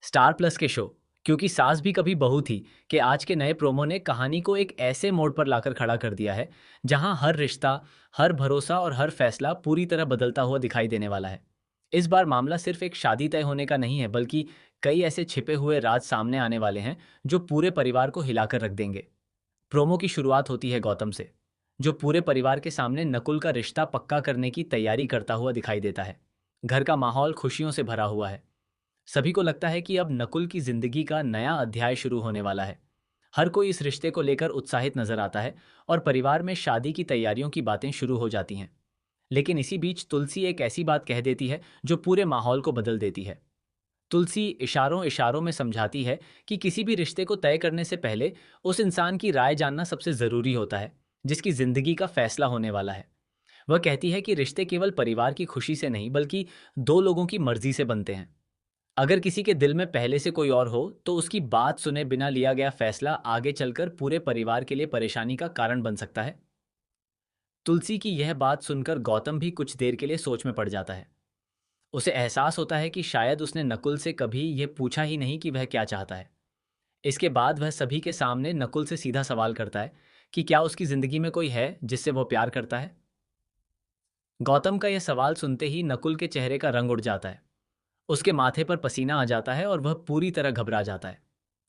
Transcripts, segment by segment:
Star plus के show क्योंकि सास भी कभी बहू थी कि आज के नए प्रोमो ने कहानी को एक ऐसे मोड़ पर लाकर खड़ा कर दिया है जहां हर रिश्ता, हर भरोसा और हर फैसला पूरी तरह बदलता हुआ दिखाई देने वाला है। इस बार मामला सिर्फ एक शादी तय होने का नहीं है, बल्कि कई ऐसे छिपे हुए राज सामने आने वाले हैं जो पूरे परिवार को हिलाकर रख देंगे। प्रोमो की शुरुआत होती है गौतम से, जो पूरे परिवार के सामने नकुल का रिश्ता पक्का करने की तैयारी करता हुआ दिखाई देता है। घर का माहौल खुशियों से भरा हुआ है। सभी को लगता है कि अब नकुल की जिंदगी का नया अध्याय शुरू होने वाला है। हर कोई इस रिश्ते को लेकर उत्साहित नजर आता है और परिवार में शादी की तैयारियों की बातें शुरू हो जाती हैं। लेकिन इसी बीच तुलसी एक ऐसी बात कह देती है जो पूरे माहौल को बदल देती है। तुलसी इशारों इशारों में समझाती है कि किसी भी रिश्ते को तय करने से पहले उस इंसान की राय जानना सबसे जरूरी होता है, जिसकी जिंदगी का फैसला होने वाला है। वह कहती है कि रिश्ते केवल परिवार की खुशी से नहीं, बल्कि दो लोगों की मर्जी से बनते हैं। अगर किसी के दिल में पहले से कोई और हो तो उसकी बात सुने बिना लिया गया फैसला आगे चलकर पूरे परिवार के लिए परेशानी का कारण बन सकता है। तुलसी की यह बात सुनकर गौतम भी कुछ देर के लिए सोच में पड़ जाता है। उसे एहसास होता है कि शायद उसने नकुल से कभी यह पूछा ही नहीं कि वह क्या चाहता है। इसके बाद वह सभी के सामने नकुल से सीधा सवाल करता है कि क्या उसकी जिंदगी में कोई है जिससे वह प्यार करता है। गौतम का यह सवाल सुनते ही नकुल के चेहरे का रंग उड़ जाता है। उसके माथे पर पसीना आ जाता है और वह पूरी तरह घबरा जाता है।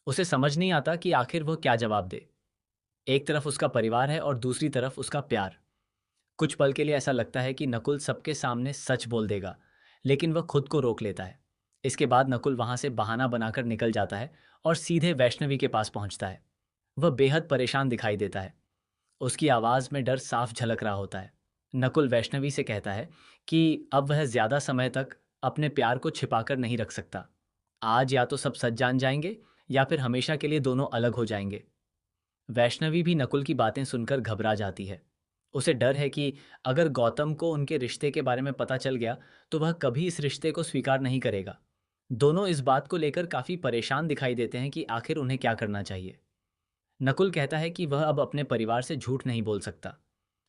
उसे समझ नहीं आता कि आखिर वह क्या जवाब दे। एक तरफ उसका परिवार है और दूसरी तरफ उसका प्यार। कुछ पल के लिए ऐसा लगता है कि नकुल सबके सामने सच बोल देगा, लेकिन वह खुद को रोक लेता है। इसके बाद नकुल वहां से बहाना बनाकर निकल जाता है और सीधे वैष्णवी के पास पहुंचता है। वह बेहद परेशान दिखाई देता है। उसकी आवाज में डर साफ झलक रहा होता है। नकुल वैष्णवी से कहता है कि अब वह ज्यादा समय तक अपने प्यार को छिपाकर नहीं रख सकता। आज या तो सब सच जान जाएंगे या फिर हमेशा के लिए दोनों अलग हो जाएंगे। वैष्णवी भी नकुल की बातें सुनकर घबरा जाती है। उसे डर है कि अगर गौतम को उनके रिश्ते के बारे में पता चल गया तो वह कभी इस रिश्ते को स्वीकार नहीं करेगा। दोनों इस बात को लेकर काफी परेशान दिखाई देते हैं कि आखिर उन्हें क्या करना चाहिए। नकुल कहता है कि वह अब अपने परिवार से झूठ नहीं बोल सकता।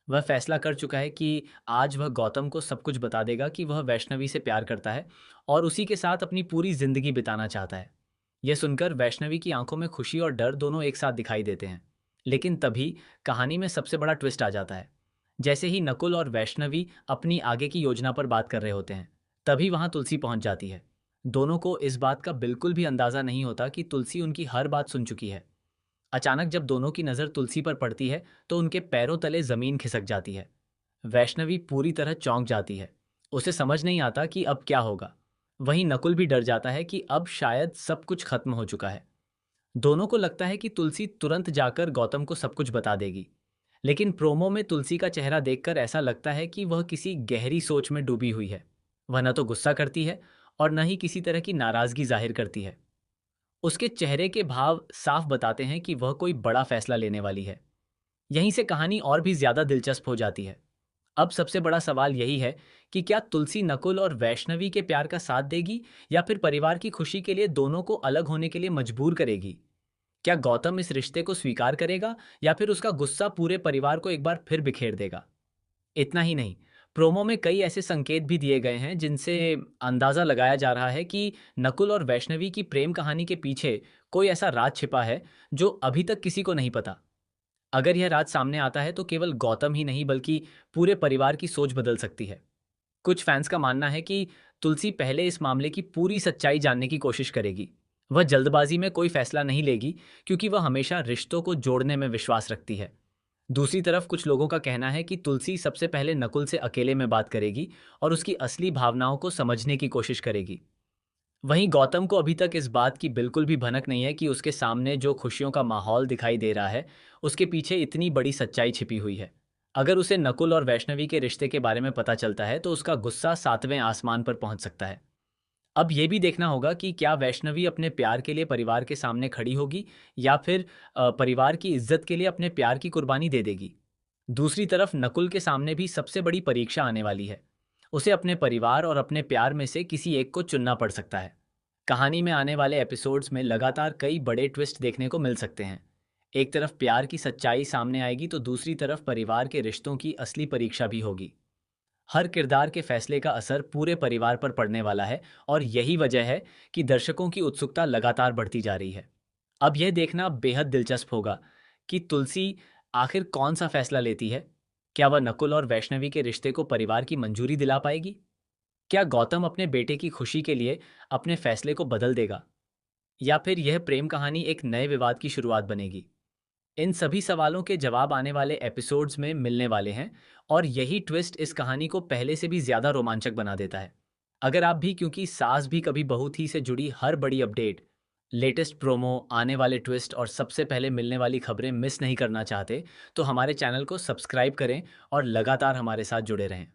वह फैसला कर चुका है कि आज वह गौतम को सब कुछ बता देगा कि वह वैष्णवी से प्यार करता है और उसी के साथ अपनी पूरी जिंदगी बिताना चाहता है। यह सुनकर वैष्णवी की आंखों में खुशी और डर दोनों एक साथ दिखाई देते हैं। लेकिन तभी कहानी में सबसे बड़ा ट्विस्ट आ जाता है। जैसे ही नकुल और वैष्णवी अपनी आगे की योजना पर बात कर रहे होते हैं, तभी वहां तुलसी पहुंच जाती है। दोनों को इस बात का बिल्कुल भी अंदाजा नहीं होता कि तुलसी उनकी हर बात सुन चुकी है। अचानक जब दोनों की नज़र तुलसी पर पड़ती है तो उनके पैरों तले जमीन खिसक जाती है। वैष्णवी पूरी तरह चौंक जाती है। उसे समझ नहीं आता कि अब क्या होगा। वहीं नकुल भी डर जाता है कि अब शायद सब कुछ खत्म हो चुका है। दोनों को लगता है कि तुलसी तुरंत जाकर गौतम को सब कुछ बता देगी। लेकिन प्रोमो में तुलसी का चेहरा देखकर ऐसा लगता है कि वह किसी गहरी सोच में डूबी हुई है। वह न तो गुस्सा करती है और न ही किसी तरह की नाराजगी जाहिर करती है। उसके चेहरे के भाव साफ बताते हैं कि वह कोई बड़ा फैसला लेने वाली है। यहीं से कहानी और भी ज्यादा दिलचस्प हो जाती है। अब सबसे बड़ा सवाल यही है कि क्या तुलसी नकुल और वैष्णवी के प्यार का साथ देगी या फिर परिवार की खुशी के लिए दोनों को अलग होने के लिए मजबूर करेगी। क्या गौतम इस रिश्ते को स्वीकार करेगा या फिर उसका गुस्सा पूरे परिवार को एक बार फिर बिखेर देगा। इतना ही नहीं, प्रोमो में कई ऐसे संकेत भी दिए गए हैं जिनसे अंदाजा लगाया जा रहा है कि नकुल और वैष्णवी की प्रेम कहानी के पीछे कोई ऐसा राज छिपा है जो अभी तक किसी को नहीं पता। अगर यह राज सामने आता है तो केवल गौतम ही नहीं, बल्कि पूरे परिवार की सोच बदल सकती है। कुछ फैंस का मानना है कि तुलसी पहले इस मामले की पूरी सच्चाई जानने की कोशिश करेगी। वह जल्दबाजी में कोई फैसला नहीं लेगी, क्योंकि वह हमेशा रिश्तों को जोड़ने में विश्वास रखती है। दूसरी तरफ कुछ लोगों का कहना है कि तुलसी सबसे पहले नकुल से अकेले में बात करेगी और उसकी असली भावनाओं को समझने की कोशिश करेगी। वहीं गौतम को अभी तक इस बात की बिल्कुल भी भनक नहीं है कि उसके सामने जो खुशियों का माहौल दिखाई दे रहा है, उसके पीछे इतनी बड़ी सच्चाई छिपी हुई है। अगर उसे नकुल और वैष्णवी के रिश्ते के बारे में पता चलता है तो उसका गुस्सा सातवें आसमान पर पहुंच सकता है। अब यह भी देखना होगा कि क्या वैष्णवी अपने प्यार के लिए परिवार के सामने खड़ी होगी या फिर परिवार की इज्जत के लिए अपने प्यार की कुर्बानी दे देगी। दूसरी तरफ नकुल के सामने भी सबसे बड़ी परीक्षा आने वाली है। उसे अपने परिवार और अपने प्यार में से किसी एक को चुनना पड़ सकता है। कहानी में आने वाले एपिसोड्स में लगातार कई बड़े ट्विस्ट देखने को मिल सकते हैं। एक तरफ प्यार की सच्चाई सामने आएगी तो दूसरी तरफ परिवार के रिश्तों की असली परीक्षा भी होगी। हर किरदार के फैसले का असर पूरे परिवार पर पड़ने वाला है और यही वजह है कि दर्शकों की उत्सुकता लगातार बढ़ती जा रही है। अब यह देखना बेहद दिलचस्प होगा कि तुलसी आखिर कौन सा फैसला लेती है। क्या वह नकुल और वैष्णवी के रिश्ते को परिवार की मंजूरी दिला पाएगी? क्या गौतम अपने बेटे की खुशी के लिए अपने फैसले को बदल देगा? या फिर यह प्रेम कहानी एक नए विवाद की शुरुआत बनेगी? इन सभी सवालों के जवाब आने वाले एपिसोड्स में मिलने वाले हैं और यही ट्विस्ट इस कहानी को पहले से भी ज़्यादा रोमांचक बना देता है। अगर आप भी क्योंकि सास भी कभी बहू थी से जुड़ी हर बड़ी अपडेट, लेटेस्ट प्रोमो, आने वाले ट्विस्ट और सबसे पहले मिलने वाली खबरें मिस नहीं करना चाहते, तो हमारे चैनल को सब्सक्राइब करें और लगातार हमारे साथ जुड़े रहें।